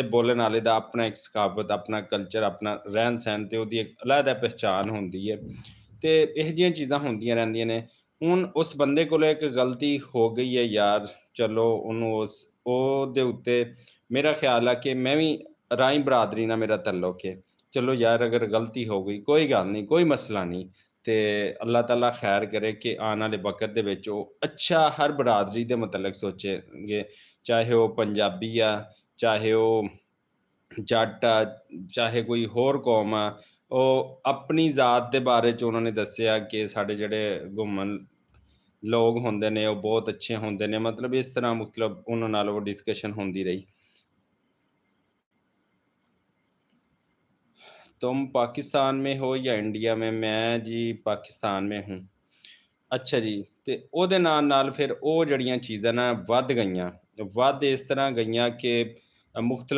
ਬੋਲਣ ਵਾਲੇ ਦਾ ਆਪਣਾ ਇੱਕ ਸਕਾਫਤ, ਆਪਣਾ ਕਲਚਰ, ਆਪਣਾ ਰਹਿਣ-ਸਹਿਣ ਤੇ ਉਹਦੀ ਇੱਕ ਅਲੱਗ ਪਹਿਚਾਣ ਹੁੰਦੀ ਹੈ ਤੇ ਇਹੋ ਜਿਹੀਆਂ ਚੀਜ਼ਾਂ ਹੁੰਦੀਆਂ ਰਹਿੰਦੀਆਂ ਨੇ। ਹੁਣ ਉਸ ਬੰਦੇ ਕੋਲੋਂ ਇੱਕ ਗਲਤੀ ਹੋ ਗਈ ਹੈ ਯਾਰ, ਚਲੋ ਉਹਨੂੰ ਉਹਦੇ ਉੱਤੇ ਮੇਰਾ ਖਿਆਲ ਆ ਕਿ ਮੈਂ ਵੀ ਰਾਈ ਬਰਾਦਰੀ ਨਾਲ ਮੇਰਾ ਤਾਲੁਕ ਹੈ। ਚਲੋ ਯਾਰ ਅਗਰ ਗਲਤੀ ਹੋ ਗਈ, ਕੋਈ ਗੱਲ ਨਹੀਂ, ਕੋਈ ਮਸਲਾ ਨਹੀਂ ਤੇ ਅੱਲਾਹ ਤਾਲਾ ਖੈਰ ਕਰੇ ਕਿ ਆਉਣ ਵਾਲੇ ਵਕਤ ਦੇ ਵਿੱਚ ਉਹ ਅੱਛਾ ਹਰ ਬਰਾਦਰੀ ਦੇ ਮੁਤਲਕ ਸੋਚੇਂਗੇ, ਚਾਹੇ ਉਹ ਪੰਜਾਬੀ ਆ, ਚਾਹੇ ਉਹ ਜੱਟ ਆ, ਚਾਹੇ ਕੋਈ ਹੋਰ ਕੌਮ ਆ। ਉਹ ਆਪਣੀ ਜ਼ਾਤ ਦੇ ਬਾਰੇ 'ਚ ਉਹਨਾਂ ਨੇ ਦੱਸਿਆ ਕਿ ਸਾਡੇ ਜਿਹੜੇ ਘੁੰਮਣ ਲੋਕ ਹੁੰਦੇ ਨੇ, ਉਹ ਬਹੁਤ ਅੱਛੇ ਹੁੰਦੇ ਨੇ। ਮਤਲਬ ਇਸ ਤਰ੍ਹਾਂ ਮਤਲਬ ਉਹਨਾਂ ਨਾਲ ਉਹ ਡਿਸਕਸ਼ਨ ਹੁੰਦੀ ਰਹੀ। तुम पाकिस्तान में हो या इंडिया में? मैं जी पाकिस्तान में हूँ। ਅੱਛਾ ਜੀ, ਤੇ ਉਹਦੇ ਨਾਲ ਫਿਰ ਉਹ ਜਿਹੜੀਆਂ ਚੀਜ਼ਾਂ ਨਾ ਵੱਧ ਗਈਆਂ। ਵੱਧ ਇਸ ਤਰ੍ਹਾਂ ਗਈਆਂ ਕਿ ਮੁਖਤਲਿਫ